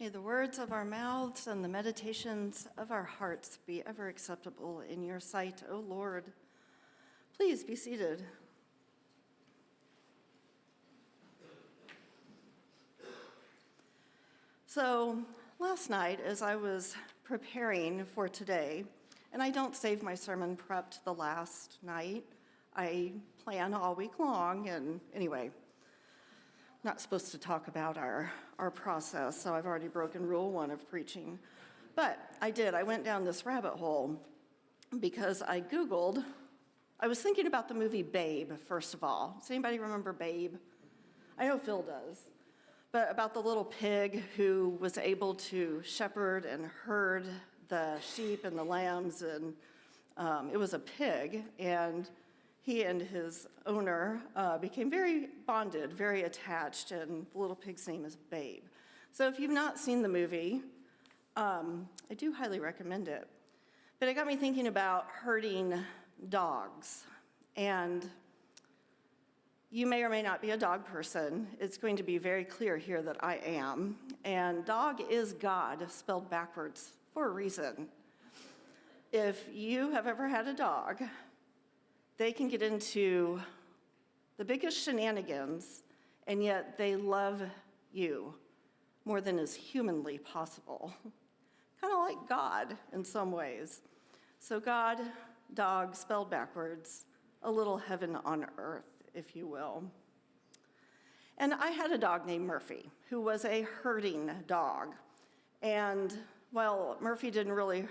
May the words of our mouths and the meditations of our hearts be ever acceptable in your sight, O Lord. Please be seated. So last night, as I was preparing for today, and I don't save my sermon prep to the last night, I plan all week long, and anyway, not supposed to talk about our process, so I've already broken rule 1 of preaching. But I did. I went down this rabbit hole because I Googled. I was thinking about the movie Babe, first of all. Does anybody remember Babe? I know Phil does. But about the little pig who was able to shepherd and herd the sheep and the lambs, and it was a pig, and he and his owner became very bonded, very attached, and the little pig's name is Babe. So if you've not seen the movie, I do highly recommend it. But it got me thinking about herding dogs. And you may or may not be a dog person. It's going to be very clear here that I am. And dog is God, spelled backwards, for a reason. If you have ever had a dog, they can get into the biggest shenanigans, and yet they love you more than is humanly possible. Kind of like God in some ways. So God, dog, spelled backwards, a little heaven on earth, if you will. And I had a dog named Murphy, who was a herding dog. And while Murphy didn't really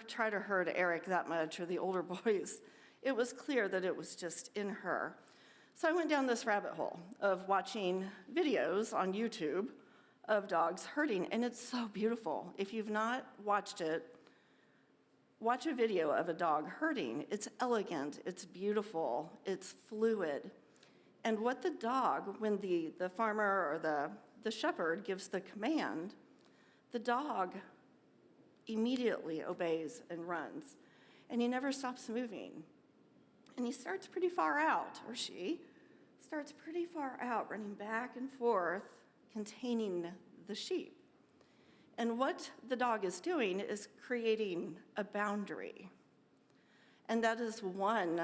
try to herd Eric that much, or the older boys, it was clear that it was just in her. So I went down this rabbit hole of watching videos on YouTube of dogs herding, and it's so beautiful. If you've not watched it, watch a video of a dog herding. It's elegant, it's beautiful, it's fluid. And what the dog, when the farmer or the shepherd gives the command, the dog immediately obeys and runs. And he never stops moving. And he starts pretty far out, or she starts pretty far out, running back and forth, containing the sheep. And what the dog is doing is creating a boundary. And that is one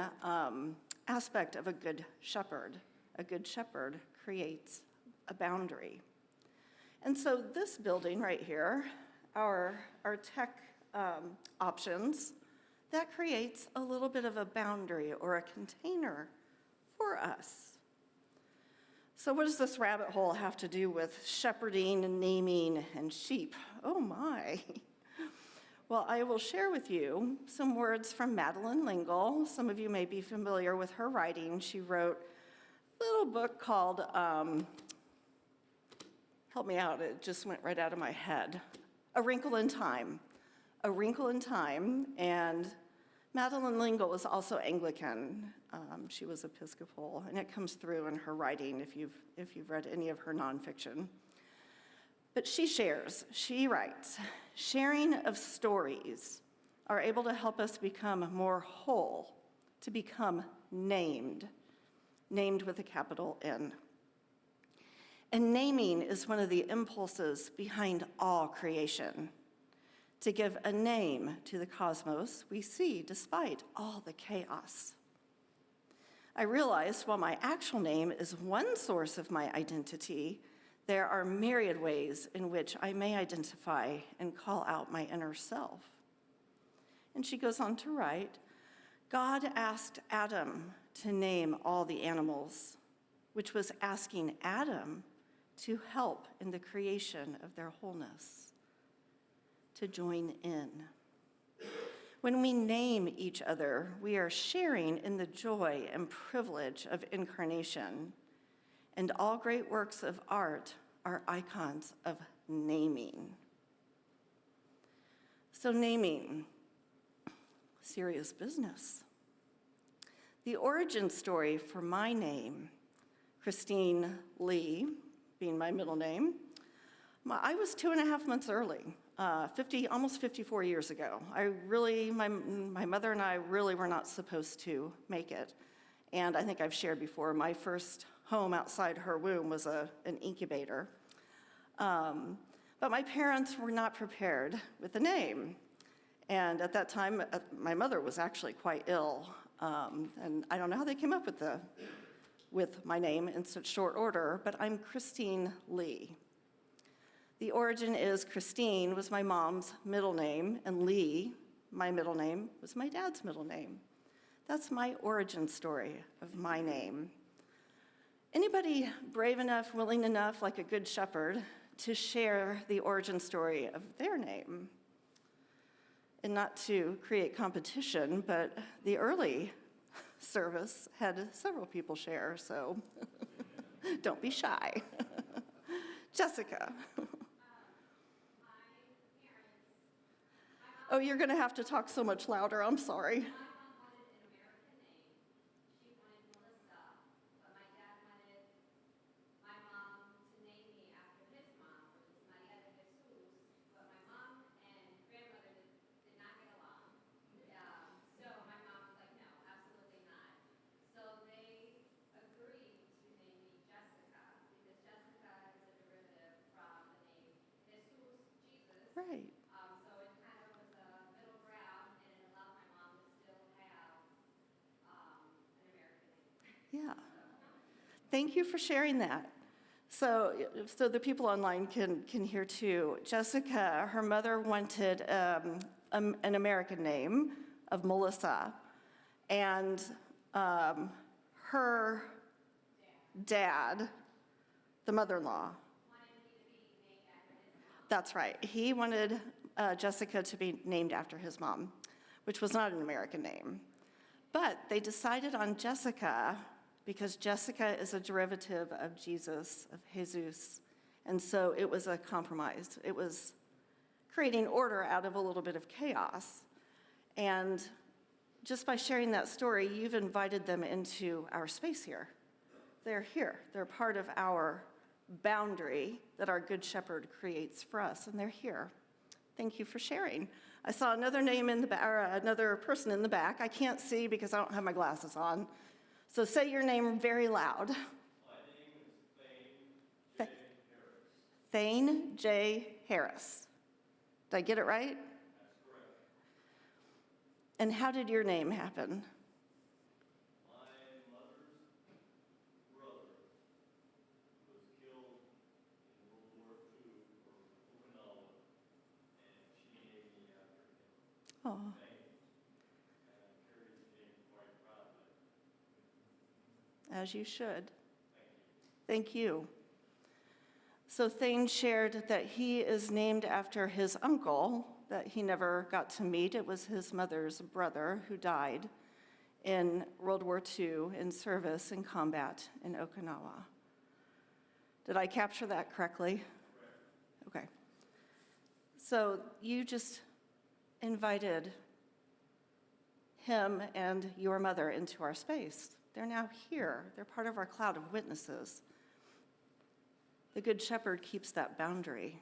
aspect of a good shepherd. A good shepherd creates a boundary. And so this building right here, our tech options, that creates a little bit of a boundary or a container for us. So what does this rabbit hole have to do with shepherding and naming and sheep? Oh my. Well, I will share with you some words from Madeleine L'Engle. Some of you may be familiar with her writing. She wrote a little book called, help me out, it just went right out of my head, A Wrinkle in Time. A Wrinkle in Time, and Madeleine L'Engle was also Anglican. She was Episcopal, and it comes through in her writing if you've read any of her nonfiction. But she writes, sharing of stories are able to help us become more whole, to become named with a capital N. And naming is one of the impulses behind all creation. To give a name to the cosmos we see despite all the chaos. I realized while my actual name is one source of my identity, there are myriad ways in which I may identify and call out my inner self. And she goes on to write, God asked Adam to name all the animals, which was asking Adam to help in the creation of their wholeness. To join in. When we name each other, we are sharing in the joy and privilege of incarnation, and all great works of art are icons of naming. So naming, serious business. The origin story for my name, Christine Lee, being my middle name, I was 2.5 months early. Almost 54 years ago. My mother and I really were not supposed to make it. And I think I've shared before, my first home outside her womb was an incubator. But But my parents were not prepared with the name. And at that time, my mother was actually quite ill. And I don't know how they came up with my name in such short order, but I'm Christine Lee. The origin is Christine was my mom's middle name, and Lee, my middle name, was my dad's middle name. That's my origin story of my name. Anybody brave enough, willing enough, like a good shepherd, to share the origin story of their name? And not to create competition, but the early service had several people share, so don't be shy. Jessica. Oh, you're going to have to talk so much louder. I'm sorry. Right. So it kind of was a middle ground, and it allowed my mom to still have an American name. Yeah. Thank you for sharing that. So the people online can hear too. Jessica, her mother wanted an American name of Melissa, and her dad, the mother-in-law. That's right. He wanted Jessica to be named after his mom, which was not an American name. But they decided on Jessica because Jessica is a derivative of Jesus, of Jesus. And so it was a compromise. It was creating order out of a little bit of chaos. And just by sharing that story, you've invited them into our space here. They're here. They're part of our boundary that our Good Shepherd creates for us, and they're here. Thank you for sharing. I saw another name in the back, or another person in the back. I can't see because I don't have my glasses on. So say your name very loud. My name is Thane J. Harris. Thane J. Harris. Did I get it right? That's correct. And how did your name happen? Oh. As you should. Thank you. So Thane shared that he is named after his uncle that he never got to meet. It was his mother's brother who died in World War II in service in combat in Okinawa. Did I capture that correctly? Okay. So you just invited him and your mother into our space. They're now here. They're part of our cloud of witnesses. The Good Shepherd keeps that boundary.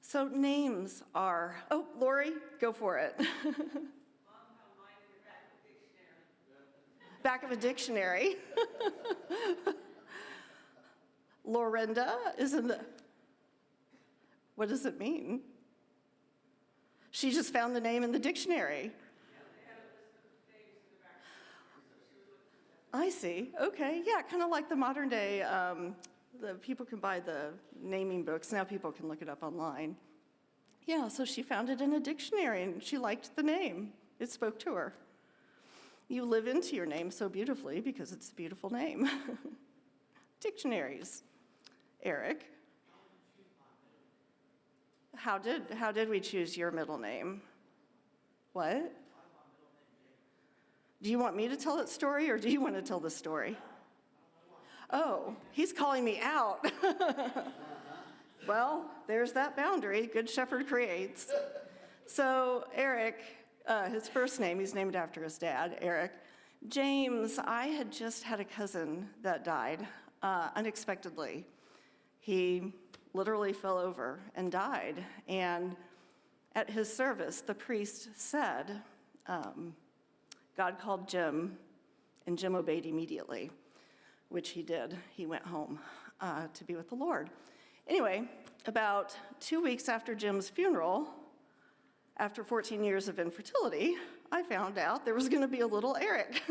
So names are, oh, Lori, go for it. Back of a dictionary. Lorinda is in the, what does it mean? She just found the name in the dictionary. I see. Okay. Yeah, kind of like the modern day, the people can buy the naming books. Now people can look it up online. Yeah, so she found it in a dictionary and she liked the name. It spoke to her. You live into your name so beautifully because it's a beautiful name. Dictionaries. Eric? How did we choose your middle name? What? Do you want me to tell that story, or do you want to tell the story? Oh, he's calling me out. Well, there's that boundary Good Shepherd creates. So Eric, his first name, he's named after his dad, Eric. James, I had just had a cousin that died unexpectedly. He literally fell over and died. And at his service, the priest said, God called Jim, and Jim obeyed immediately, which he did. He went home to be with the Lord. Anyway, about 2 weeks after Jim's funeral, after 14 years of infertility, I found out there was going to be a little Eric.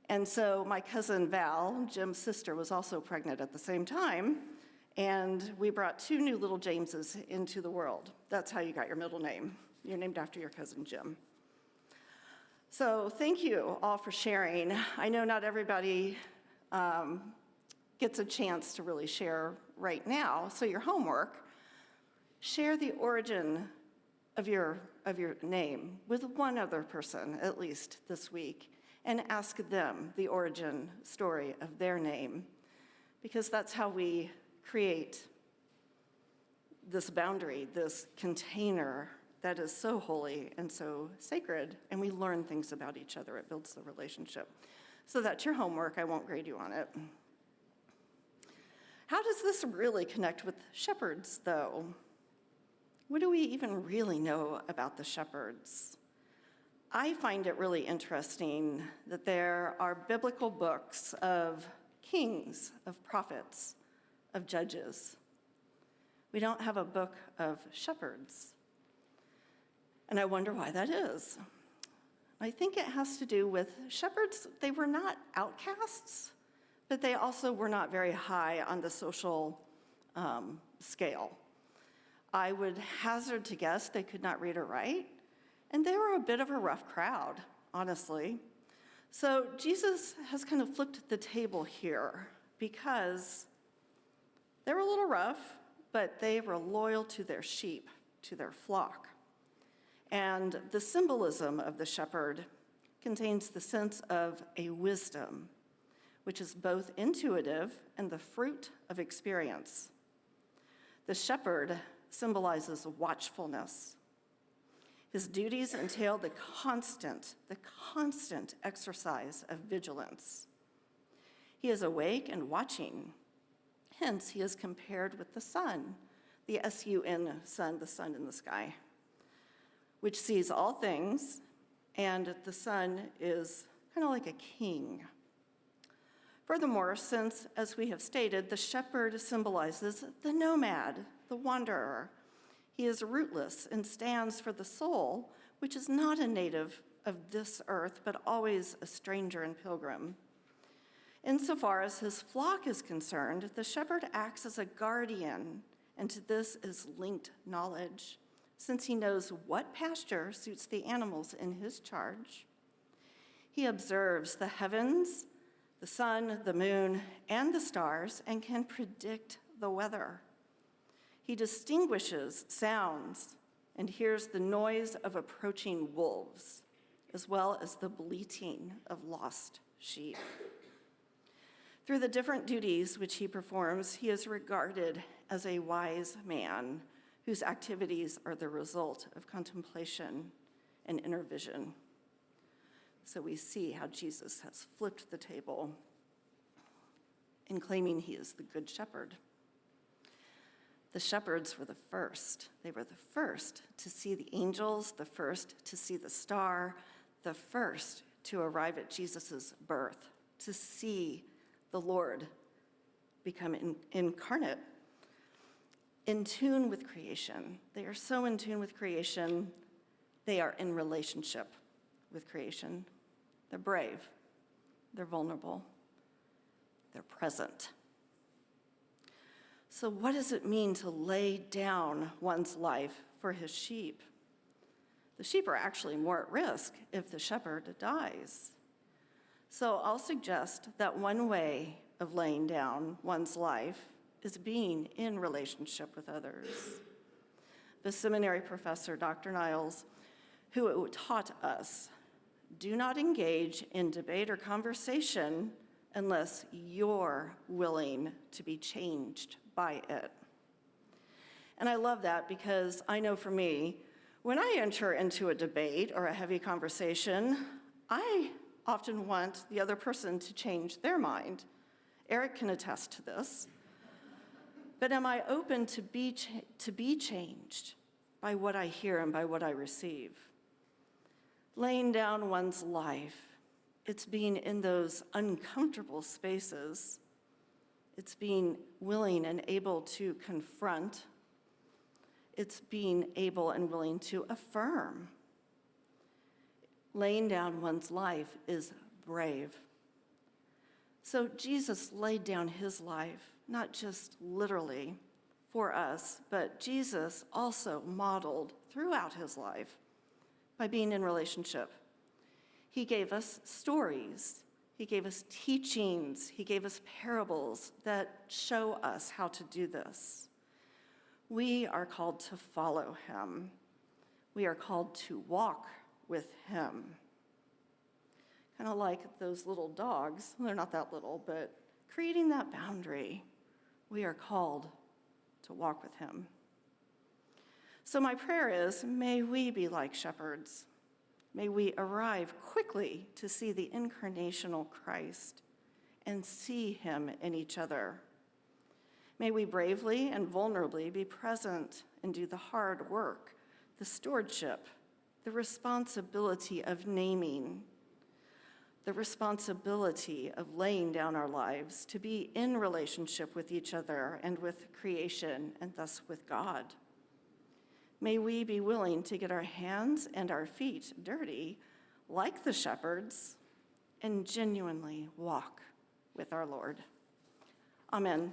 And so my cousin Val, Jim's sister, was also pregnant at the same time, and we brought 2 new little Jameses into the world. That's how you got your middle name. You're named after your cousin Jim. So thank you all for sharing. I know not everybody gets a chance to really share right now, so your homework, share the origin of your name with one other person, at least this week, and ask them the origin story of their name, because that's how we create this boundary, this container that is so holy and so sacred, and we learn things about each other. It builds the relationship. So that's your homework. I won't grade you on it. How does this really connect with shepherds, though? What do we even really know about the shepherds? I find it really interesting that there are biblical books of kings, of prophets, of judges. We don't have a book of shepherds. And I wonder why that is. I think it has to do with shepherds. They were not outcasts, but they also were not very high on the social scale. I would hazard to guess they could not read or write, and they were a bit of a rough crowd, honestly. So Jesus has kind of flipped the table here because they were a little rough, but they were loyal to their sheep, to their flock. And the symbolism of the shepherd contains the sense of a wisdom, which is both intuitive and the fruit of experience. The shepherd symbolizes watchfulness. His duties entail the constant exercise of vigilance. He is awake and watching. Hence, he is compared with the sun, the S-U-N, sun, the sun in the sky, which sees all things, and the sun is kind of like a king. Furthermore, since, as we have stated, the shepherd symbolizes the nomad, the wanderer, he is rootless and stands for the soul, which is not a native of this earth, but always a stranger and pilgrim. Insofar as his flock is concerned, the shepherd acts as a guardian, and to this is linked knowledge, since he knows what pasture suits the animals in his charge. He observes the heavens, the sun, the moon, and the stars, and can predict the weather. He distinguishes sounds and hears the noise of approaching wolves, as well as the bleating of lost sheep. Through the different duties which he performs, he is regarded as a wise man whose activities are the result of contemplation and inner vision. So we see how Jesus has flipped the table in claiming he is the good shepherd. The shepherds were the first. They were the first to see the angels, the first to see the star, the first to arrive at Jesus' birth, to see the Lord become incarnate, in tune with creation. They are so in tune with creation, they are in relationship with creation. They're brave, they're vulnerable, they're present. So what does it mean to lay down one's life for his sheep? The sheep are actually more at risk if the shepherd dies. So I'll suggest that one way of laying down one's life is being in relationship with others. The seminary professor, Dr. Niles, who taught us, do not engage in debate or conversation unless you're willing to be changed by it. And I love that because I know for me, when I enter into a debate or a heavy conversation, I often want the other person to change their mind. Eric can attest to this. But am I open to be changed by what I hear and by what I receive? Laying down one's life, it's being in those uncomfortable spaces. It's being willing and able to confront. It's being able and willing to affirm. Laying down one's life is brave. So Jesus laid down his life, not just literally for us, but Jesus also modeled throughout his life by being in relationship. He gave us stories. He gave us teachings. He gave us parables that show us how to do this. We are called to follow him. We are called to walk with him. Kind of like those little dogs. They're not that little, but creating that boundary. We are called to walk with him. So my prayer is, may we be like shepherds. May we arrive quickly to see the incarnational Christ and see him in each other. May we bravely and vulnerably be present and do the hard work, the stewardship, the responsibility of naming, the responsibility of laying down our lives to be in relationship with each other and with creation and thus with God. May we be willing to get our hands and our feet dirty like the shepherds and genuinely walk with our Lord. Amen.